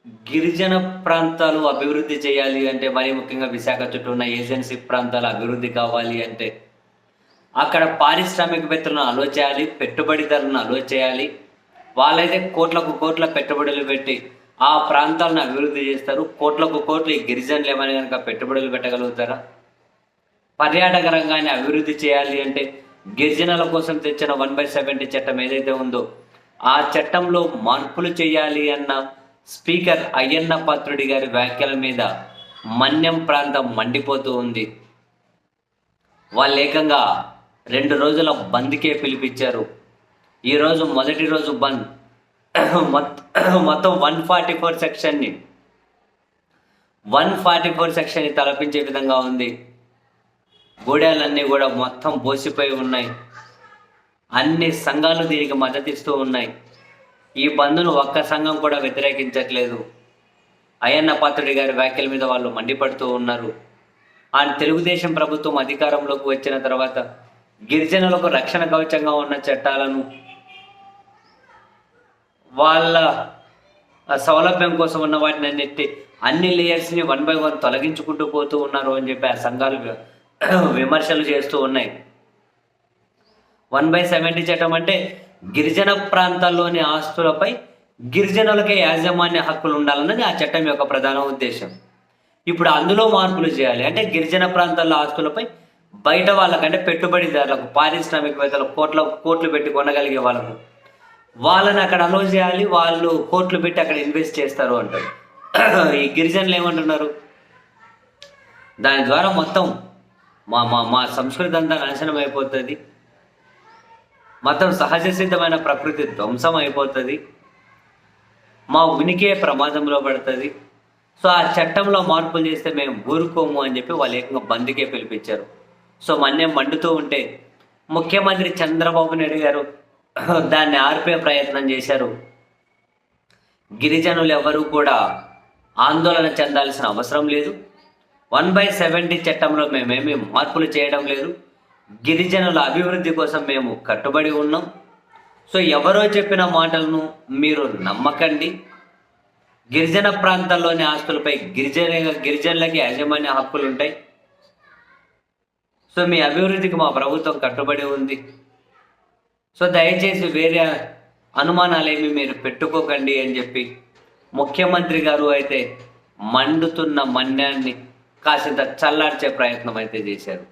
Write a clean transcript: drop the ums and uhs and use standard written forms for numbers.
గిరిజన ప్రాంతాలు అభివృద్ధి చేయాలి అంటే, మరీ ముఖ్యంగా విశాఖ చుట్టూ ఉన్న ఏజెన్సీ ప్రాంతాల అభివృద్ధి కావాలి అంటే, అక్కడ పారిశ్రామికవేత్తలను అలో చేయాలి, పెట్టుబడిదారులను అలో చేయాలి. వాళ్ళైతే కోట్లకు కోట్ల పెట్టుబడులు పెట్టి ఆ ప్రాంతాలను అభివృద్ధి చేస్తారు. కోట్లకు కోట్లు ఈ గిరిజనులు ఏమైనా కనుక పెట్టుబడులు పెట్టగలుగుతారా? పర్యాటక రంగాన్ని అభివృద్ధి చేయాలి అంటే, గిరిజనుల కోసం తెచ్చిన 1/70 చట్టం ఏదైతే ఉందో, ఆ చట్టంలో మార్పులు చేయాలి అన్న స్పీకర్ అయ్యన్న పాత్రుడి గారి వ్యాఖ్యల మీద మన్యం ప్రాంతం మండిపోతూ ఉంది. వాళ్ళు ఏకంగా 2 రోజుల బంద్కే పిలిపించారు. ఈరోజు మొదటి రోజు బంద్ మొత్తం 144 సెక్షన్ని తలపించే విధంగా ఉంది. గూడాలన్నీ కూడా మొత్తం బోసిపోయి ఉన్నాయి. అన్ని సంఘాలు దీనికి మద్దతిస్తూ ఉన్నాయి. ఈ బంద్ను ఒక్క సంఘం కూడా వ్యతిరేకించట్లేదు. అయ్యన్న పాత్రుడి గారి వ్యాఖ్యల మీద వాళ్ళు మండిపడుతూ ఉన్నారు. ఆ తెలుగుదేశం ప్రభుత్వం అధికారంలోకి వచ్చిన తర్వాత గిరిజనులకు రక్షణ కవచంగా ఉన్న చట్టాలను వాళ్ళ సౌలభ్యం కోసం ఉన్న వాటిని అన్ని లేయర్స్ని 1 by 1 తొలగించుకుంటూ పోతూ ఉన్నారు అని చెప్పి ఆ సంఘాలు విమర్శలు చేస్తూ ఉన్నాయి. 1/70 చట్టం అంటే గిరిజన ప్రాంతాల్లోని ఆస్తులపై గిరిజనులకే యాజమాన్య హక్కులు ఉండాలన్నది ఆ చట్టం యొక్క ప్రధాన ఉద్దేశం. ఇప్పుడు అందులో మార్పులు చేయాలి అంటే, గిరిజన ప్రాంతాల్లో ఆస్తులపై బయట వాళ్ళకంటే పెట్టుబడిదారులకు, పారిశ్రామికవేత్తలకు, కోట్లు పెట్టి కొనగలిగే వాళ్ళని అక్కడ అలో చేయాలి. వాళ్ళు కోట్లు పెట్టి అక్కడ ఇన్వెస్ట్ చేస్తారు అంటారు. ఈ గిరిజనులు ఏమంటున్నారు? దాని ద్వారా మొత్తం మా సంస్కృతి అంతా నాశనం అయిపోతుంది, మొత్తం సహజ సిద్ధమైన ప్రకృతి ధ్వంసం అయిపోతుంది, మా ఉనికే ప్రమాదంలో పడుతుంది. సో ఆ చట్టంలో మార్పులు చేస్తే మేము ఊరుకోము అని చెప్పి వాళ్ళు ఏకంగా బంద్కే పిలిపించారు. సో మన్యం మండుతూ ఉంటే ముఖ్యమంత్రి చంద్రబాబు నాయుడు గారు దాన్ని ఆర్పే ప్రయత్నం చేశారు. గిరిజనులు ఎవరూ కూడా ఆందోళన చెందాల్సిన అవసరం లేదు. 1/70 చట్టంలో మేమేమీ మార్పులు చేయడం లేదు. గిరిజనుల అభివృద్ధి కోసం మేము కట్టుబడి ఉన్నాం. సో ఎవరో చెప్పిన మాటలను మీరు నమ్మకండి. గిరిజన ప్రాంతాల్లోని ఆస్తులపై గిరిజనులకి యాజమాన్య హక్కులు ఉంటాయి. సో మీ అభివృద్ధికి మా ప్రభుత్వం కట్టుబడి ఉంది. సో దయచేసి వేరే అనుమానాలేమి మీరు పెట్టుకోకండి అని చెప్పి ముఖ్యమంత్రి గారు అయితే మండుతున్న మన్యాన్ని కాసింత చల్లార్చే ప్రయత్నం అయితే చేశారు.